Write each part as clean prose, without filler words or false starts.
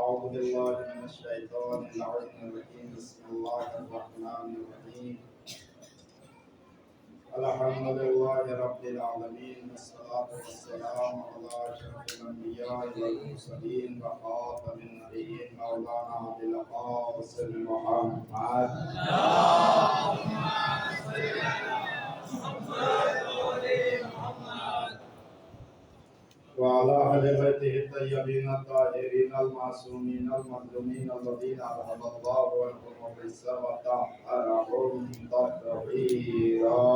أعوذ بالله من الشيطان الرجيم بسم الله الرحمن الرحيم الحمد لله رب العالمين والصلاة والسلام على أشرف الأنبياء والمرسلين وخاتم النبيين مولانا أبي القاسم محمد وعلى أهل بيته الطيبين الطاهرين المعصومين المظلومين الذين أذهب الله عنهم الرجس وطهرهم تطهيرا.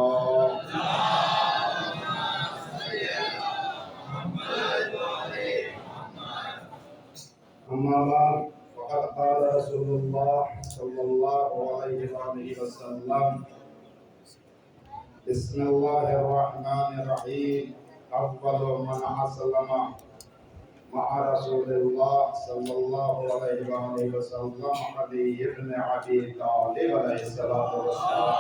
أما بعد فقد قال رسول الله صلى الله عليه وآله وسلم بسم الله الرحمن الرحيم أول من أسلم مع رسول الله صلى الله عليه وآله وسلم علي بن أبي طالب عليه الصلاة والسلام.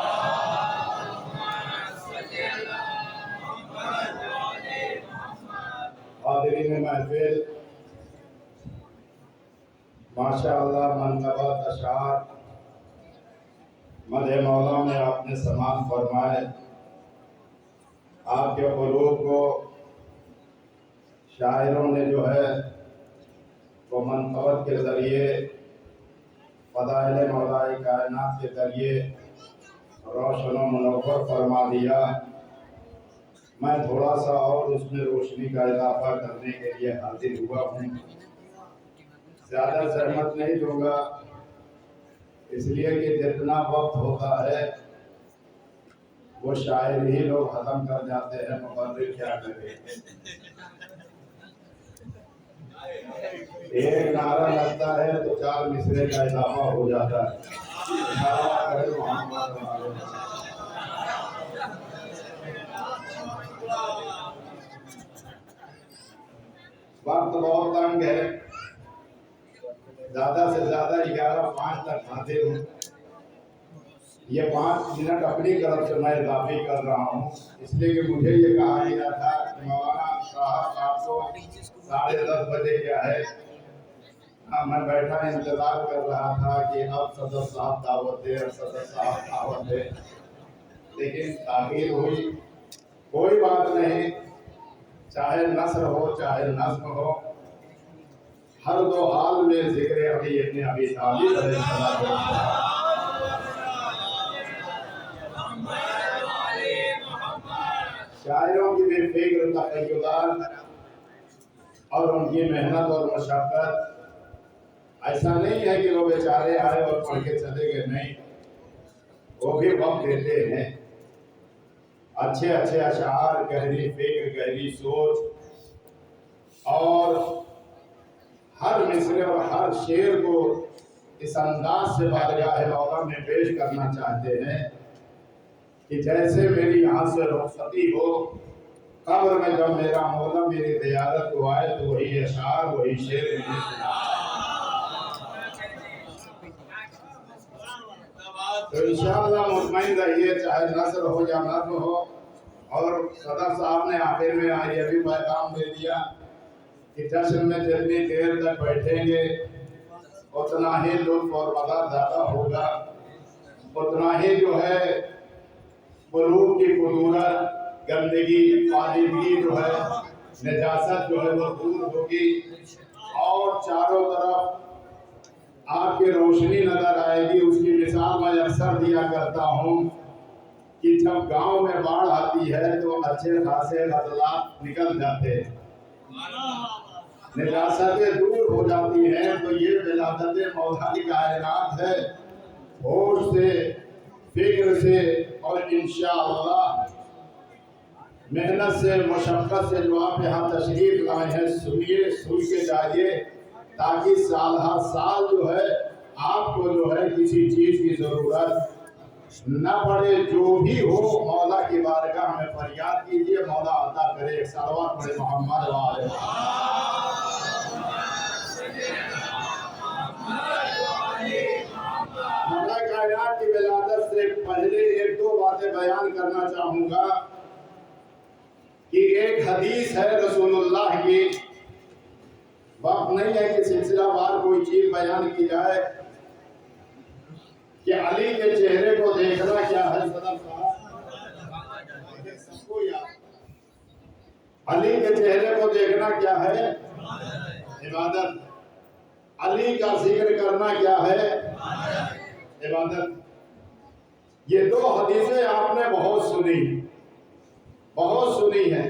حاضرین محفل، ماشاءاللہ منقبت اشعار مدح مولا میں آپ نے سماعت فرمائے. آپ کے قلوب کو شاعروں نے جو ہے وہ منقبت کے ذریعے فضائل مولا کائنات کے ذریعے روشن و منور فرما دیا. میں تھوڑا سا اور اس میں روشنی کا اضافہ کرنے کے لیے حاضر ہوا ہوں. زیادہ زحمت نہیں دوں گا اس لیے کہ جتنا وقت ہوتا ہے وہ شاعر ہی لوگ ختم کر جاتے ہیں. مبرر کیا کرے؟ ایک نعرہ لگتا ہے تو 4 مصرے کا اضافہ ہو جاتا ہے. وقت بہت تنگ ہے. زیادہ سے زیادہ 11:05 تک حاضر ہوں. یہ 5 منٹ اپنی طرف سے میں اضافی کر رہا ہوں اس لیے کہ مجھے یہ کہا گیا تھا کہ مولانا صاحب آپ کو 10:30 بجے کیا ہے. میں بیٹھا انتظار کر رہا تھا کہ اب صدر صاحب دعوت دے اور صدر صاحب دعوت دے، لیکن تاخیر ہوئی. کوئی بات نہیں، چاہے نثر ہو چاہے نظم ہو، ہر 2 حال میں ذکر علی ابن ابی طالب علیہ السلام. شاعروں کی بھی فکر، تخیلات اور ان کی محنت اور مشقت ایسا نہیں ہے کہ وہ بیچارے آئے اور پڑھ کے چلے گئے. نہیں، وہ بھی وقت دیتے ہیں. اچھے اچھے اشعار، گہری فکر، گہری سوچ اور ہر مصرے اور ہر شعر کو اس انداز سے بارگاہ مولا میں پیش کرنا چاہتے ہیں کہ جیسے میری یہاں سے رخصتی ہو، قبر میں جب میرا مولا میری زیارت کو آئے تو وہی اشعار وہی شعر مجھے سنا. تو انشاءاللہ مطمئن رہیے، چاہے نثر ہو یا نظم ہو. اور صدر صاحب نے آخر میں یہ بھی پیغام دے دیا کہ جشن میں جتنی دیر تک بیٹھیں گے اتنا ہی لطف اور مزہ زیادہ ہوگا، اتنا ہی جو ہے قلوب کی قدورت، گندگی، پالیدگی جو ہے، نجاست جو ہے وہ دور ہوگی اور چاروں طرف آپ کی روشنی نظر آئے گی. اس کی مثال میں اکثر دیا کرتا ہوں کہ جب گاؤں میں باڑھ آتی ہے تو اچھے خاصے غزلات نکل جاتے ہیں، نجاستیں دور ہو جاتی ہیں. تو یہ ولادت مولا کی کائنات ہے. ہوش سے، فکر سے اور انشاءاللہ محنت سے، مشقت سے جو آپ یہاں تشریف لائے ہیں، سنیے، سن کے جائیے تاکہ سال ہر سال جو ہے آپ کو جو ہے کسی چیز کی ضرورت نہ پڑے. جو بھی ہو مولا کی بارگاہ میں فریاد کیجیے، مولا عطا کرے. ایک صلوات پڑھے محمد وآلہ. مولا کائنات کی ولادت سے پہلے 1-2 باتیں بیان کرنا چاہوں گا کہ ایک حدیث ہے رسول اللہ کی. وقت نہیں ہے کہ سلسلہ وار کوئی बयान की जाए कि अली के चेहरे को देखना क्या है। सदर साहब सबको याद, अली के चेहरे को देखना क्या है? इबादत। अली का जिक्र करना क्या है? इबादत। ये दो हदीसें आपने बहुत सुनी है।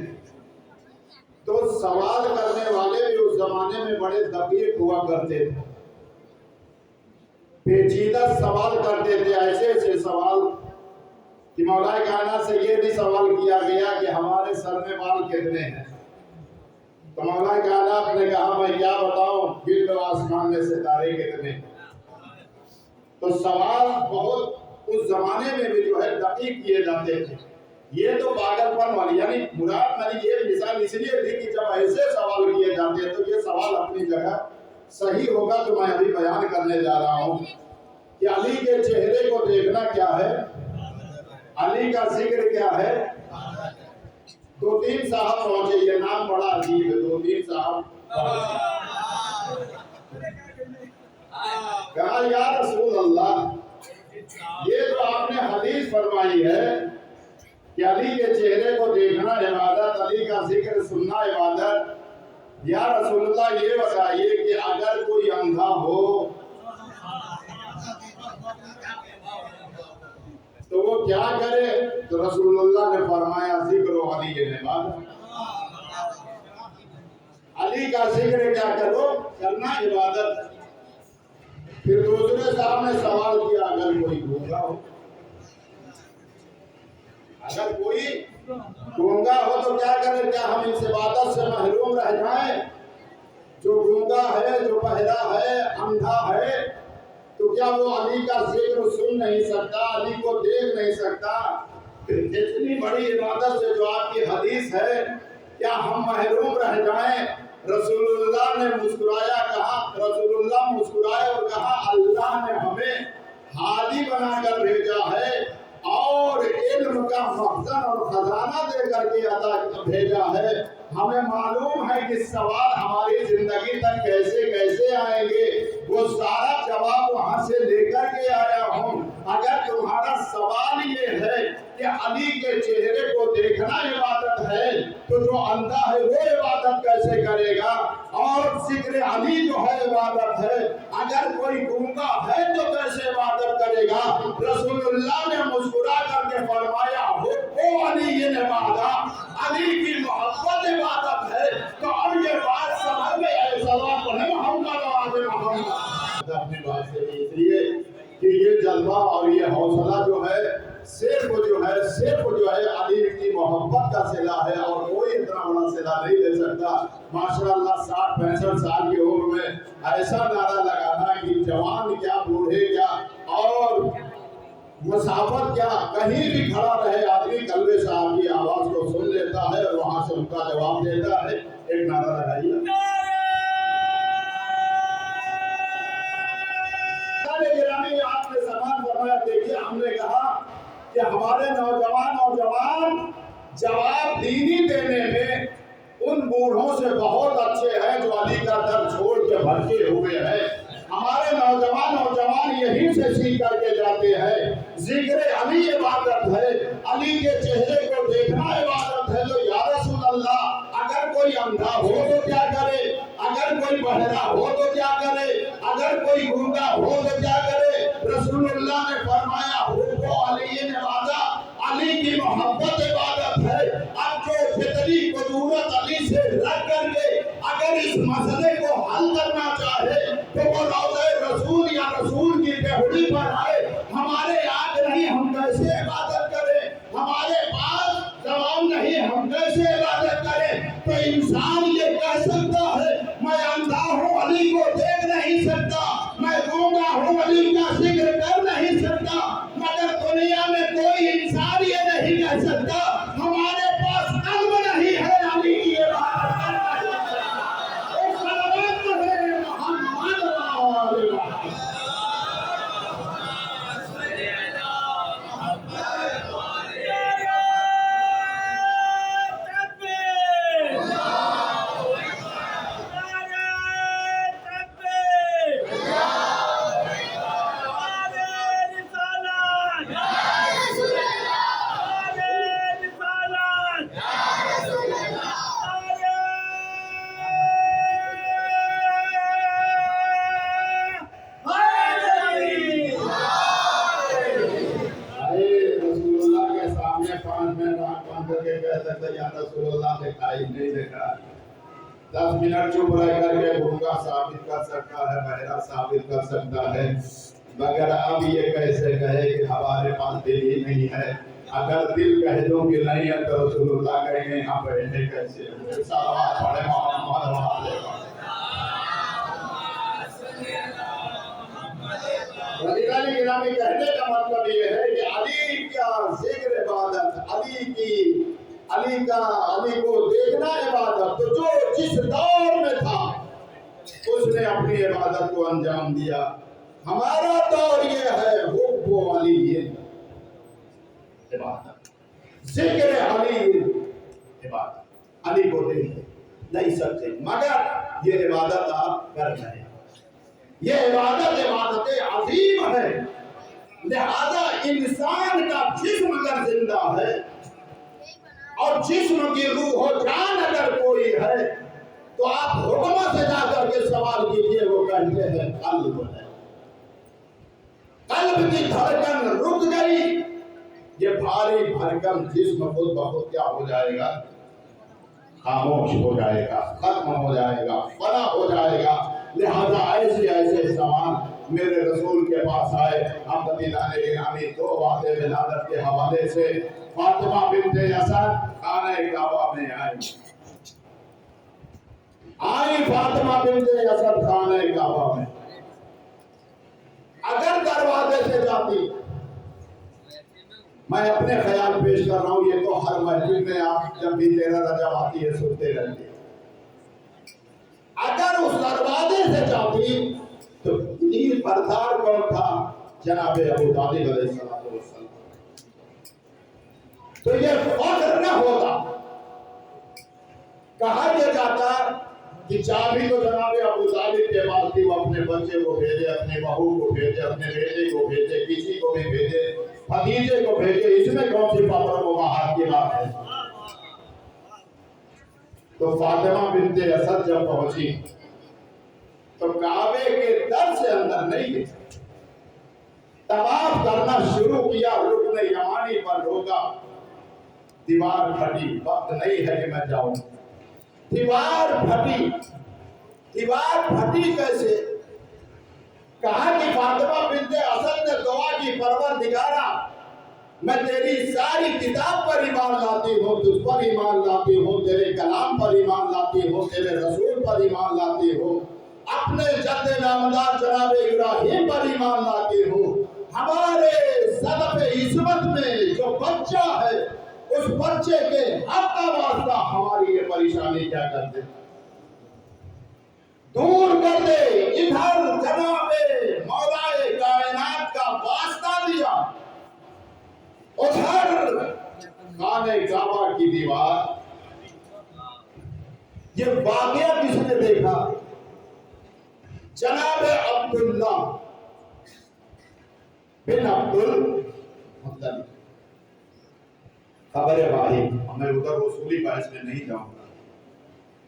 तो सवाल करने वाले भी उस जमाने में बड़े दकीक हुआ करते थे, पेचीदा सवाल करते थे, ऐसे सवाल कि मौलाए कायनात से ये भी सवाल किया गया कि हमारे सर में बाल कितने हैं। तो मौलाए कायनात ने कहा मैं क्या बताऊं, गिल्ड आसमान में सितारे कितने। तो सवाल बहुत उस जमाने में भी जो है दकीक किए जाते थे। ये तो पागलपन वाली, यानी मुराद मैंने ये मिसाल इसलिए दी कि जब ऐसे सवाल किए जाते हैं तो ये सवाल अपनी जगह सही होगा। तो मैं अभी बयान करने जा रहा हूँ कि अली के चेहरे को देखना क्या है, अली का जिक्र क्या है। दो तीन साहब पहुंचे, ये नाम बड़ा अजीब है, दो तीन साहब कहा या रसूल अल्लाह, ये जो आपने हदीस फरमाई है कि अली के चेहरे को देखना इबादत, अली का जिक्र सुनना इबादत, या रसूलुल्लाह ये बताइए कि अगर कोई अंधा हो तो वो क्या करे? तो रसूलुल्लाह ने फरमाया जिक्र अली इबादत, अली का जिक्र क्या करो, करना इबादत। फिर दूसरे साहब ने सवाल किया अगर कोई गूंगा हो, अगर कोई गूंगा हो तो क्या करे? क्या हम इस इबादत से महरूम रह जाएं? जो गूंगा है, जो बहरा है, अंधा है, तो क्या वो अली का जिक्र सुन नहीं सकता, अली को देख नहीं सकता? इतनी बड़ी इबादत से जो आपकी हदीस है, क्या हम महरूम रह जाएं? रसूलुल्लाह ने मुस्कुराया, कहा, रसूलुल्लाह मुस्कुराए और कहा अल्लाह ने हमें हादी बनाकर भेजा है और इल्म का मखज़न और खजाना देकर के अता भेजा है। हमें मालूम है कि सवाल हमारी जिंदगी तक कैसे कैसे आएंगे, वो सारा जवाब वहां से लेकर के आया हूँ। अगर तुम्हारा सवाल ये है कि अली के चेहरे को देखना इबादत है, तो जो अंधा है वो इबादत कैसे करेगा? और जिक्र अली जो है इबादत है, अगर कोई गूंगा है तो कैसे इबादत करेगा? रसूलुल्लाह ने मुस्कुरा करके फरमाया वो अली ये इबादत, अली की मोहब्बत इबादत है। तो अब ये बात समझ में आए, सलाम पढ़े मोहम्मद अपनी बात से, इसलिए कि ये जज्बा और ये हौसला जो है सिर्फ जो है अली की मोहब्बत का सिला है, और कोई इतना बड़ा सिला नहीं दे सकता। माशाअल्लाह 60-65 साल की उम्र में ऐसा नारा लगाना कि जवान क्या बूढ़े क्या और मुसाफत क्या, कहीं भी खड़ा रहे आदमी कलवे साहब की आवाज को सुन लेता है और वहां से उनका जवाब देता है। एक नारा लगाइए। आपने सवाल करवाया, देखिए हमने कहा कि हमारे नौजवान जवाब दीनी देने में उन बूढ़ों से बहुत अच्छे हैं जो अली का दर छोड़ के भटके हुए हैं। हमारे नौजवान यहीं से सीख करके जाते हैं। जिक्र अली इबादत है, अली के चेहरे को देखना इबादत है। तो या रसूल अल्लाह, अगर कोई अंधा हो तो क्या करे? अगर कोई बहरा हो तो क्या करे? अगर कोई गूंगा हो तो क्या करे? रसूलुल्लाह ने फरमाया वो अली इबादत, अली की मोहब्बत इबादत है। अब जो फितरी कुदरत अली से रख करके अगर इस मसले को हल करना चाहे तो वो रौज़े रसूल या रसूल की बेहुड़ी पर आए। हमारे याद नहीं हम कैसे इबादत करें, हमारे पास जवाब नहीं हम कैसे इबादत करें। तो इंसान ये कह सकता है मैं अंधा हूँ अली को देख नहीं सकता, मैं गूंगा हूँ अली का जिक्र कर नहीं सकता, मगर दुनिया में कोई इंसान ये नहीं कह सकता हमारे पास कल्ब नहीं है अली की इबादत करना। 10 मिनट चुप रह करके गूंगा साबित कर सकता है, बहरा साबित कर सकता है, मगर अब ये कैसे कहे कि हमारे पास दिल ही नहीं है। अगर दिल कह दो कि नहीं है तो रसूलुल्लाह कहेंगे यहाँ बैठे कैसे। सलावत पढ़े मोहम्मद वाले। रज़ी गिरामी कहने का मतलब ये है कि अली का जिक्र इबादत, अली को देखना इबादत। तो जो जिस दौर में था उसने अपनी इबादत को अंजाम दिया। हमारा दौर ये है हुब्बु अली इबादत, जिक्र अली इबादत। अली को देख नहीं सकते मगर ये इबादत आप कर रहे हैं। ये इबादत अजीम है। लिहाजा इंसान का जिस्म अगर जिंदा है और जिस्म की रूह हो जान अगर कोई है तो आप हुक्म से जाकर के सवाल कीजिए, वो कहते हैं कल्ब है। कल्ब की धड़कन रुक गई, ये भारी भरकम जिस्म खुद ब खुद क्या हो जाएगा, खामोश हो जाएगा, खत्म हो जाएगा, फना हो जाएगा। लिहाजा ऐसे ऐसे सवाल मेरे रसूल के पास आए। हम मदीनाने गिरामी दो वादे विलादत के हवाले से फातिमा बिन्ते असद खाने काबा में आई फातिमा बिन्ते असद खाने काबा में। अगर दरवाजे से जाती, मैं अपने ख्याल पेश कर रहा हूँ, ये तो हर मस्जिद में आप जब भी 13 रजब आती है सुनते रहते। अगर उस दरवाजे से जाती तो नील परदार कौन था, जनाब अबू तालिब अलैहिस्सलाम। तो ये फख्र न होता। कहा यह जाता कि चाबी तो जनाब अबू तालिब के पास थी, वो अपने बच्चे को भेजे, अपने बहू को भेजे, अपने बेटे को भेजे, किसी को भी भेजे, भतीजे को भेजे, इसमें कौन सी पापर वो बाहर की बात है। तो फातिमा बिन्ते असद जब पहुंची तो काबे के दर से अंदर नहीं गई, तवाफ करना शुरू किया। रुकन यमानी पर रोका, दीवार फटी। वक्त नहीं है कि मैं जाऊं। दीवार फटी। दीवार फटी कैसे? कहा कि फातिमा बिन्ते असद ने दुआ की, परवरदिगारा मैं तेरी सारी किताब पर ईमान लाती हूँ, तुझ पर ईमान लाती हूँ, तेरे कलाम पर ईमान लाती हूँ, तेरे रसूल पर ईमान लाती हूँ, अपने जद्द नामदार जनाब इब्राहिम पर ईमान लाती हूँ। हमारे सदफ इस्मत में जो बच्चा है उस बच्चे के हक का वास्ता हमारी ये परेशानी क्या कर दे, दूर कर दे। इधर जनाबे मौलाए कायनात का वास्ता दिया, उधर खाने काबा की दीवार। ये वाकया किसने देखा? जनाब अब्दुल्ला बिन अब्दुल मुत्तलिब। खबर वाहिद, मैं उधर वसूली बहस में नहीं जाऊंगा।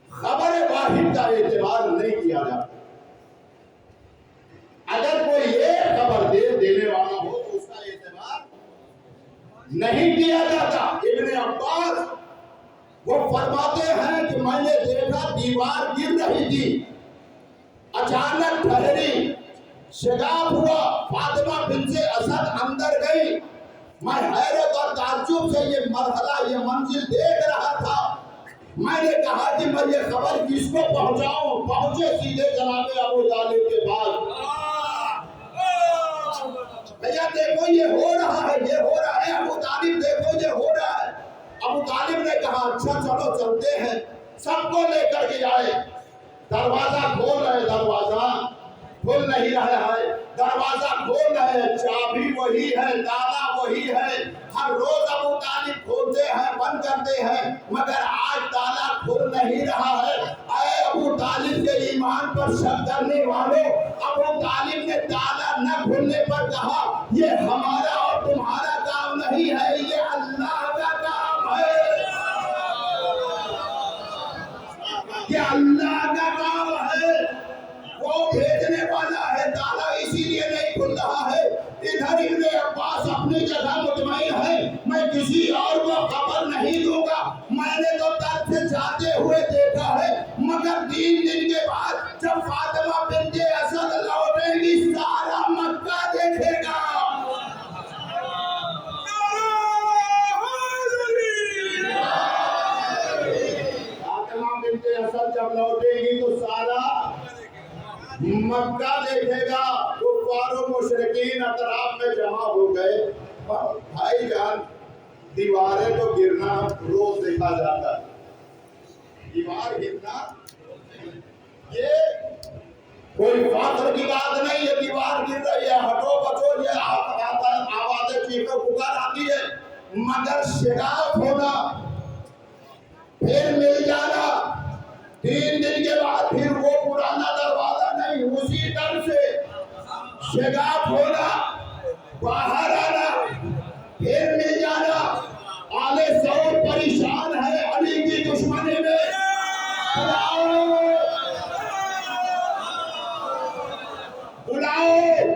खबर वाहिद का एतबार नहीं किया जाता। अगर कोई ये खबर देने वाला हो तो उसका एतबार नहीं किया जाता। इब्ने अब्बास वो फरमाते हैं कि मैंने देखा दीवार गिर रही थी, अचानक ठहरी, शिगाफ हुआ, फातिमा बिन्ते असद अंदर गई। मैं हैरत और ताज्जुब से ये मरहला, ये मंजिल देख रहा था। मैंने कहा कि मैं ये खबर किसको पहुंचाऊं? पहुंचे सीधे जनाब अबू तालिब के पास। भैया देखो ये हो रहा है, ये हो रहा है। अबू तालिब देखो ये हो रहा है। अबू तालिब ने कहा अच्छा चलो चलते हैं। सबको लेकर के आए। दरवाजा खोल रहे, दरवाजा खुल नहीं रहा है। दरवाजा खोल रहे हैं, चाबी वही है, ताला वही है। हर रोज अबू तालिब खोलते हैं, बंद करते हैं, मगर आज ताला खुल नहीं रहा है। अरे अबू तालिब के ईमान पर शक करने वालों, अबू तालिब ने ताला न खुलने पर कहा ये हमारा और तुम्हारा काम नहीं है, ये अल्लाह का काम है, ये अल्लाह का काम है। वो भेजने वाला है, ताला इसीलिए नहीं खुल रहा है। इधर इब्ने अब्बास अपनी जगह मुतमईन है, मैं किसी और को खबर नहीं दूंगा। मैंने तो दर से जाते हुए देखा है, मगर 3 دن کے بعد جب فاطمہ بنت اسد لوٹے گی سارا مکہ دیکھے گا۔ فاطمہ بنت اسد جب لوٹے گی تو سارا مکہ دیکھے گا۔ کفار و مشرکین اطراف میں جمع ہو گئے۔ بھائی جان دیواریں تو گرنا روز دیکھا جاتا ہے، دیوار گرنا یہ کوئی فخر کی بات نہیں ہے۔ دیوار گر رہی ہے، ہٹو بچو، یہ آوازیں چیخیں پکار آتی ہے، مگر شگاف ہونا، پھر مل جانا، 3 دن کے بعد پھر وہ پرانا دروازہ نہیں، اسی در سے شگاف ہونا، باہر آنا، پھر مل جانا۔ آل سعود پریشان ہے علی کی دشمنی میں، بلاؤ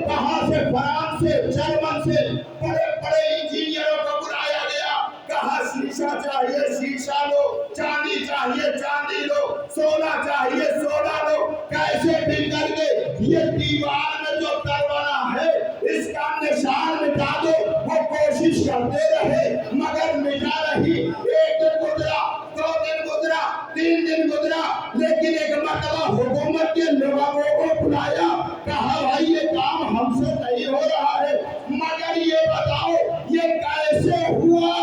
کہاں سے؟ فرانس سے، جرمن سے بڑے بڑے انجینئروں کو بلایا گیا، کہا شیشہ چاہیے شیشہ لو، چاندی چاہیے چاندی لو، سونا چاہیے سونا لو، کیسے بھی کر کے یہ دیوار میں جو دروازہ ہے اس کا نشان مٹا دو۔ وہ کوشش کرتے رہے مگر مٹا نہیں۔ 1 دن گزرا، 2 دن گزرا، 3 دن گزرا، لیکن ایک مرتبہ حکومت کے لوگوں کو بلایا، کہا بھائی یہ کام ہم سے نہیں ہو رہا ہے، مگر یہ بتاؤ یہ کیسے ہوا؟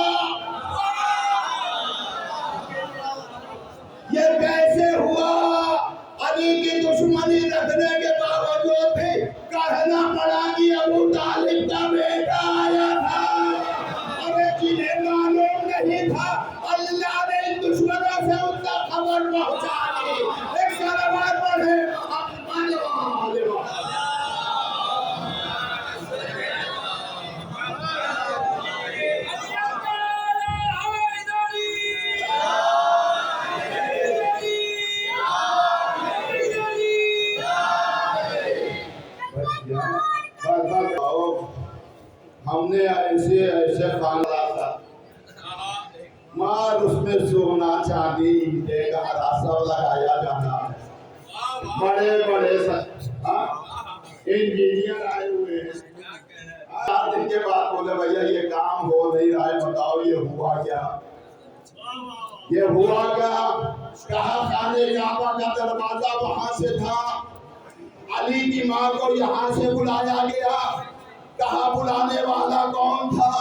یہ کیسے ہوا؟ علی کی دشمنی رکھنے کے باوجود بھی کہنا پڑا کہ ابو طالب کا بیٹا آیا تھا، اور جنہیں معلوم نہیں تھا اللہ نے ان دشمنوں سے ان کا خبر پہنچا دی۔ ایک سلوات پڑھے ہم نے ایسے خاندان تھا، مار اس میں سونا چاندی دے گا، راسا لگایا جانا ہے، بڑے بڑے انجینئر آئے ہوئے ہیں۔ 4 دن کے بعد بولے بھیا یہ کام ہو نہیں رہا ہے، بتاؤ یہ ہوا کیا؟ یہ ہوا کیا؟ کہا خانے کعبہ کا دروازہ وہاں سے تھا، علی کی ماں کو یہاں سے بلایا گیا، کہا بلانے والا کون تھا؟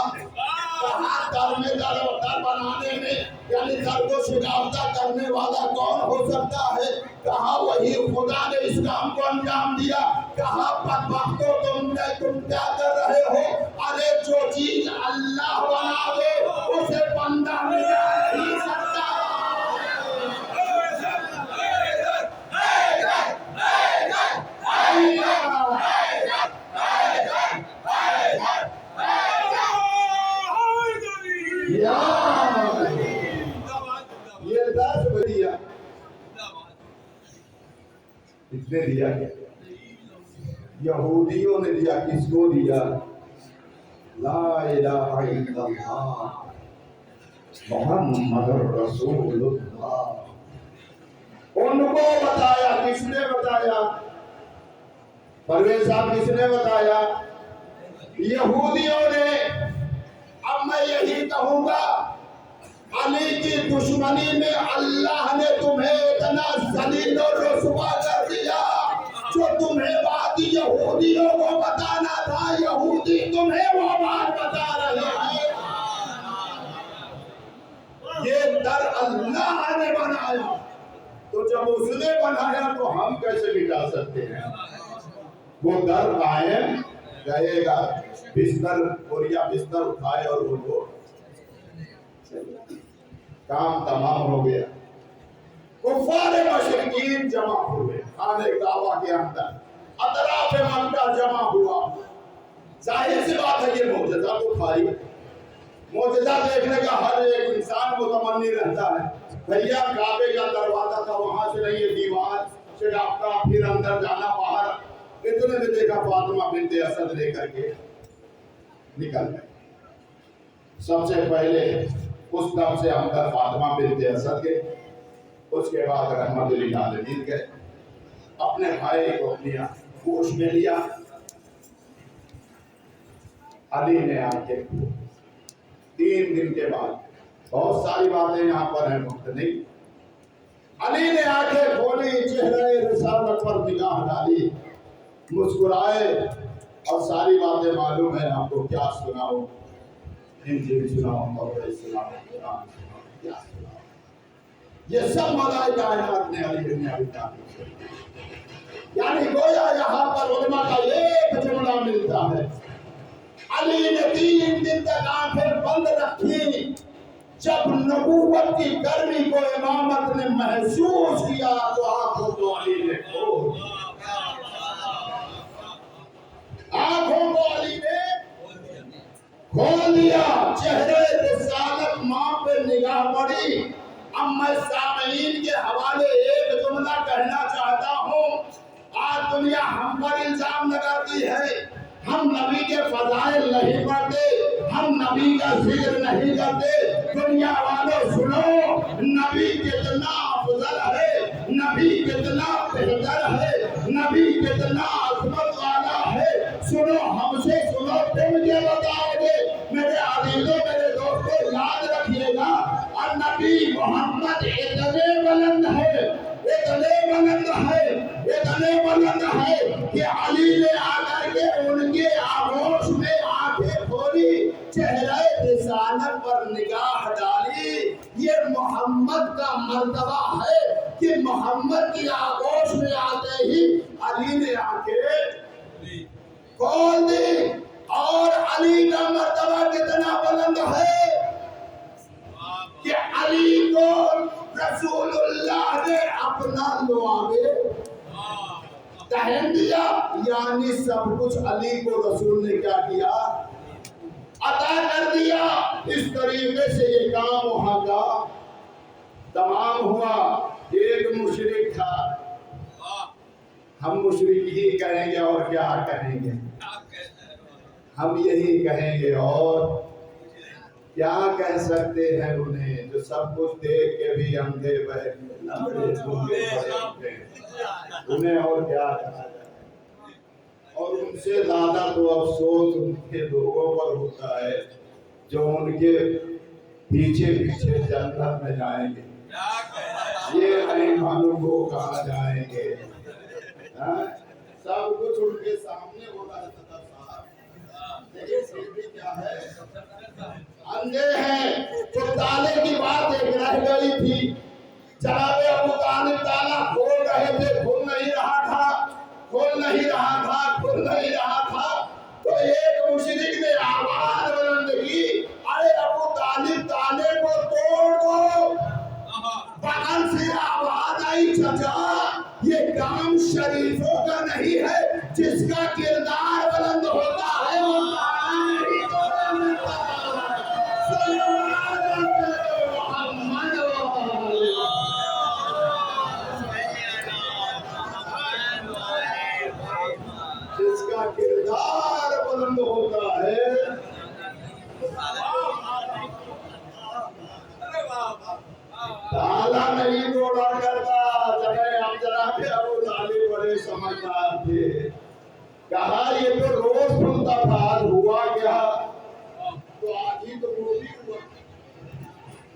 کہا در میں در بنانے میں یعنی در کو شکافتہ کرنے والا کون ہو سکتا ہے؟ کہا وہی خدا نے اس کام کو انجام دیا۔ کہا بدبختو تم کیا کر رہے ہو؟ ارے جو چیز اللہ بنا دے اسے بندہ مٹا نہیں سکتا۔ یہ 10 بدیا کس نے دیا؟ یہودیوں نے دیا۔ کس کو دیا؟ لا الہ الا اللہ محمد رسول اللہ۔ ان کو بتایا، کس نے بتایا؟ پرویز صاحب کس نے بتایا؟ یہودیوں نے۔ اب میں یہی کہوں گا علی کی دشمنی میں اللہ نے تمہیں اتنا ذلیل و رسوا کر دیا، جو تمہیں بات یہودیوں کو بتانا تھا یہودی تمہیں وہ بات بتا رہے ہیں۔ یہ در اللہ نے بنایا، تو جب اس نے بنایا تو ہم کیسے مٹا سکتے ہیں؟ وہ در قائم رہے گا۔ بستر بوریا بستر اٹھائے اور وہ کام تمام ہو گیا۔ کفار مشرکین جمع ہوئے خانے کعبہ کے اندر، اطراف مکہ جمع ہوا۔ ظاہر سی بات ہے یہ معجزہ تو تھا ہی، معجزہ دیکھنے کا ہر ایک انسان متمنی رہتا ہے۔ بھیا کعبے کا دروازہ تھا، وہاں سے نہیں یہ دیوار سے ڈاکٹا، پھر اندر جانا باہر۔ اتنے میں دیکھا فاطمہ بنت اسد لے کر کے نکل گئے۔ سب سے پہلے اس دم سے اندر فاطمہ بنت اسد کے اس کے بعد رحمت للعالمین گئے، اپنے بھائی کو اپنی گوش میں لیا۔ علی نے آ کے 3 دن کے بعد، بہت ساری باتیں یہاں پر ہیں، وقت نہیں، علی نے آنکھیں کھولی، چہرے رسالت پر نگاہ ڈالی، مسکرائے، اور ساری باتیں معلوم ہے آپ کو، کیا سناؤ، انجیل سناؤ، توبہ سناؤ، قرآن سناؤ، کیا سناؤ، یہ سب ملائکہ کائنات نے علی بن ابی طالب سے، یعنی گویا یہاں پر علماء کا ایک جملہ ملتا ہے، علی نے 3 دن تک آنکھیں بند رکھی، جب نبوت کی گرمی کو امامت نے محسوس کیا تو آنکھوں کو علی نے کھول دیا، آنکھوں کو علی نے کھول دیا، چہرے رسالت ماں پہ نگاہ پڑی۔ اب میں سامعین کے حوالے ایک جملہ کہنا چاہتا ہوں، آج دنیا ہم پر الزام لگاتی ہے، ہم نبی کے فضائل نہیں پڑھتے، ہم نبی کا ذکر نہیں کرتے۔ دنیا والوں سنو، نبی کتنا افضل ہے، نبی کتنا بہتر ہے، نبی کتنا عظمت والا ہے، سنو، ہم سے سنو، تم یہ بتاؤ گے۔ میرے عزیزوں، میرے دوستوں، یاد رکھیے گا، اور نبی محمد اتنے بلند ہے، اتنے بلند ہے، اتنے بلند ہے کہ علی نے آ کر کے ان کے آغوش میں آنکھیں کھولی، چہرہ رسالت پر نگاہ ڈالی۔ یہ محمد کا مرتبہ ہے کہ محمد کی آغوش میں آتے ہی علی نے آنکھیں کھول دی۔ اور علی کا مرتبہ کتنا بلند ہے کہ علی کو رسول اللہ نے اپنا لعابے پہن دیا، یعنی سب کچھ علی کو رسول نے کیا کیا، عطا کر دیا۔ اس طریقے سے یہ کام وہاں کا تمام ہوا۔ ایک مشرک تھا، ہم مشرک ہی کہیں گے اور کیا کہیں گے، ہم یہی کہیں گے، اور کیا کہہ سکتے ہیں انہیں جو سب کچھ دیکھ کے بھی اندھے بہرے انہیں اور کیا کہا جائے۔ اور ان سے زیادہ تو افسوس ان کے لوگوں پر ہوتا ہے جو ان کے پیچھے پیچھے جنت میں جائیں گے، یہ نہیں معلوم وہ کہاں جائیں گے۔ سب کچھ ان کے سامنے ہوتا ہے، لیکن پھر بھی کیا ہے، اندھے ہیں۔ تو تالے کی بات ایک رہ گئی تھی، جناب ابو طالب تالا کھول رہے تھے، کھل نہیں رہا تھا، کھل نہیں رہا تھا، کھل نہیں رہا تھا، تو ایک مشرک نے آواز بلند کی، ارے ابو طالب تالے کو توڑ دو۔ بغل سے آواز آئی، چچا یہ کام شریفوں کا نہیں ہے، جس کا کردار بلند ہوتا ہے وہ نہیں توڑا ملتا۔ جس کا کردار بلند ہوتا ہے تالا نہیں توڑا کرتا۔ جناب ابو طالب بڑے سمجھدار تھے، کہا یہ تو روز سنتا تھا، آج ہوا کیا، تو آج ہی تو وہ بھی ہوا۔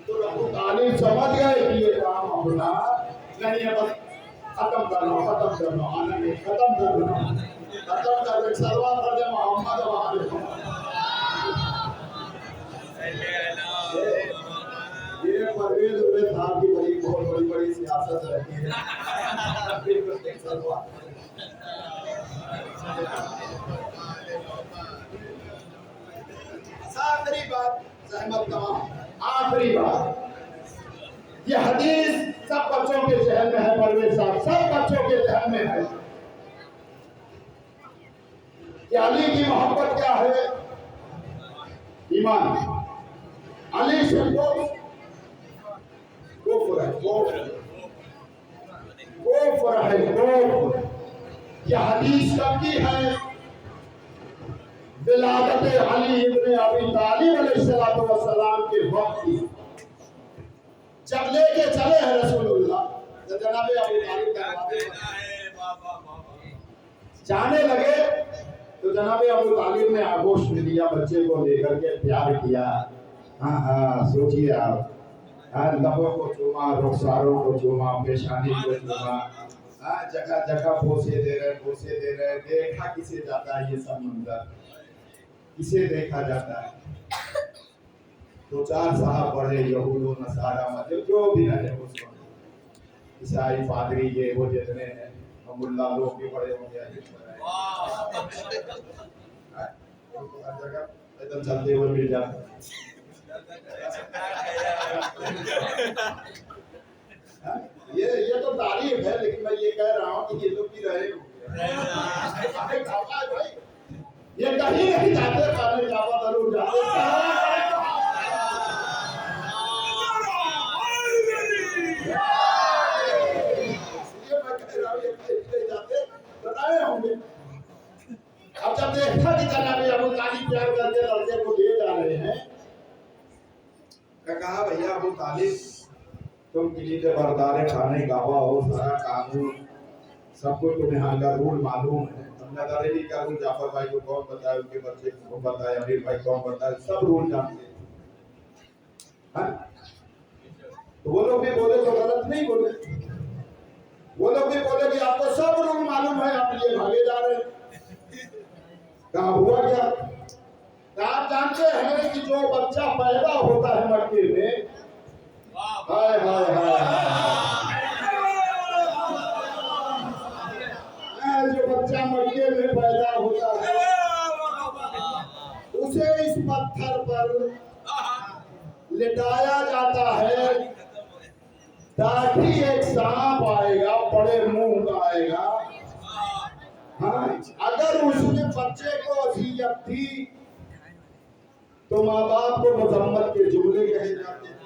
تو ابو طالب سمجھ گئے کہ یہ کام اپنا نہیں ہے، بس ختم کرنا، ختم کرنا، آنے ختم کرنا، ختم کر کے سلوات پڑھ دے محمد وعلیہ یہ پرویز ہوئے صاحب کی بڑی بہت بڑی سیاست رہتی ہے۔ آخری بات، زحمت تمام، آخری بات، یہ حدیث سب بچوں کے ذہن میں ہے، پرویز صاحب سب بچوں کے ذہن میں ہے کہ علی کی محبت کیا ہے، ایمان، علی سے کفر ہے، کفر ہے، کفر۔ یہ حدیث کب کی ہے، ولادت علی ابن ابی طالب علیہ السلام کے وقت کی، جب لے کے چلے ہیں رسول اللہ जनाब अबू तालिब दरवाजे जाने लगे तो जनाब अबू तालिब ने आगोश में लिया, बच्चे को लेकर के प्यार किया। हाँ हाँ सोचिए आप, लबों को चूमा, रुखसारों को चूमा, पेशानी को चूमा, जगह जगह बोसे दे रहे। देखा किसे जाता है ये सब मंजर, किसे देखा जाता है? दो चार साहब पढ़े यहूद नसारा मतलब जो भी रहे उसको, ईसाई पादरी ये वो जितने हैं, मुल्ला लोग भी पढ़े होंगे, हर जगह एकदम चलते हुए मिल जाते। ये तो तारीफ है, लेकिन मैं ये कह रहा हूँ कि ये लोग भी रहे होंगे। भाई ये कहीं नहीं जाते, खाने जावा जरूर जाते। अब जब देखा कि जनाब अबू तालिब प्यार करके लड़के को ले जा रहे हैं, कहा भैया अबू तालिब तुम किसी के बरदारे खाने गावा हो, सारा कानून सब कुछ तुम्हें यहाँ का रूल मालूम है। हमने दादाजी का रूल जाफर भाई को कौन बताया, उनके बच्चे को बताया, अमीर भाई कौन बताया, सब रूल जानते हैं। तो वो लोग भी बोले तो गलत नहीं बोले, वो लोग भी बोले कि आपको सब रूल मालूम है, आप ये भागे जा रहे हैं। कहा हुआ क्या? आप जानते हैं कि जो बच्चा पैदा होता है मट्टी में, हाय हाय हाय, जो बच्चा मट्टी में पैदा होता है उसे इस पत्थर पर लिटाया जाता है ताकि एक सांप आएगा, बड़े मुंह का आएगा। हाँ, अगर उसने बच्चे को असीयत दी तो माँ बाप को मजम्मत के जुमले कहे जाते हैं।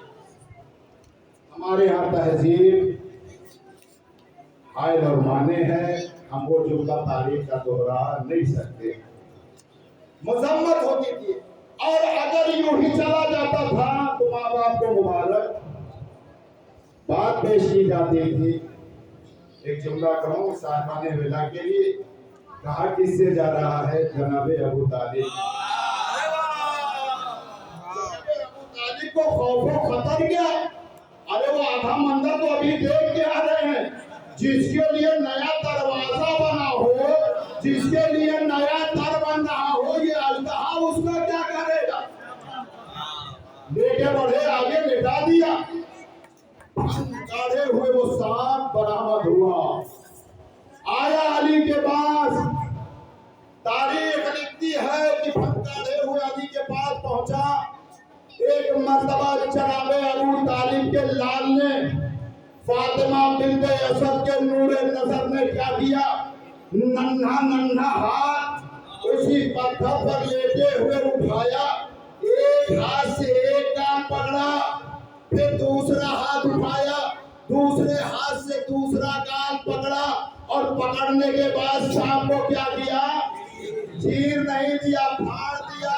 हमारे यहाँ तहजीब आयल और माने हैं, हम वो जुमला तारीफ का दोहरा नहीं सकते, मजम्मत होती थी। और अगर यूं ही चला जाता था तो माँ बाप को मुबारक बात पेश की जाती थी। एक जुमला कहूँ साहबाने विला के लिए, कहा किससे जा रहा है? जनाबे अबू तालिब। अबू तालिब को खौफो खतर क्या? अरे वो आधा मंदिर तो अभी देख के आ रहे हैं। जिसके लिए नया दरवाजा बना हो, जिसके लिए नया दर बन रहा हो, ये अल्लाह उसका क्या करेगा? लेके बढ़े, आगे लिटा दिया, काढ़े हुए वो सांप बरामद हुआ, आया अली के पास। तारीख लिखती है कि काढ़े हुए अली के पास पहुंचा। एक मर्तबा जनाबे अबू तालिब के लाल ने फातिमा बिन्ते असद के नूरे नजर ने क्या किया? नन्हा नन्हा हाथ उसी पत्थर पर लेटे हुए उठाया, एक हाथ से एक कान पकड़ा, फिर दूसरा हाथ उठाया, दूसरे हाथ से दूसरा कान पकड़ा, और पकड़ने के बाद सांप को क्या किया? चीर नहीं दिया, फाड़ दिया।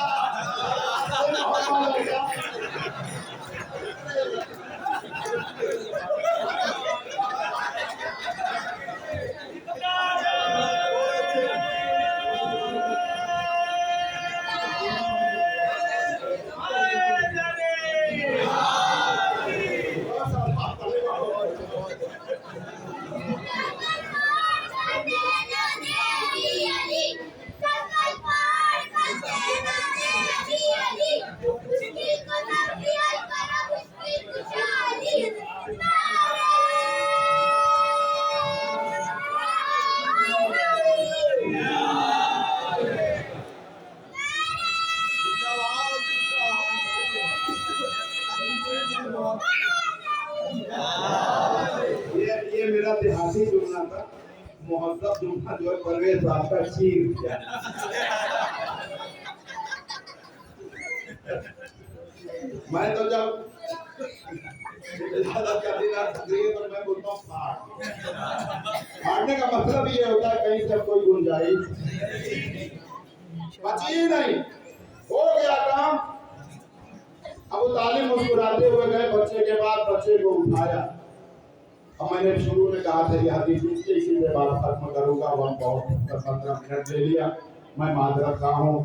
ये मेरा देहाती जुमला था, मोहब्बत जुमला जो है परवेज साहब का चीर किया। मैं तो जब का दिन तो मैं बोलता हूँ फाड़ने का मतलब ये होता है कहीं से कोई गुंजाइश बची नहीं, हो गया काम। अबू तालिब मुस्कुराते हुए गए, बच्चे के बाद बच्चे को उठाया, अब मैंने शुरू में कहा था कि हदीस इसी पे बात खत्म करूंगा, वह बहुत 15 मिनट ले लिया, मैं माजरत खा हूँ।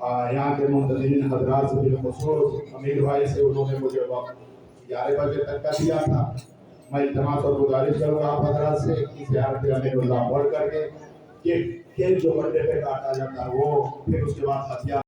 यहाँ के मुंतज़िरीन हज़रात से बिलख़ुसूस अमीर भाई से, उन्होंने मुझे वक्त 11 बजे तक का दिया था। मैं इल्तिमास और गुजारिश करूँगा आप हज़रात से कि ज़ियारत अमीरुल्लाह पढ़ करके कि केक जो बर्थडे पे काटा जाता है वो, फिर उसके बाद हथियार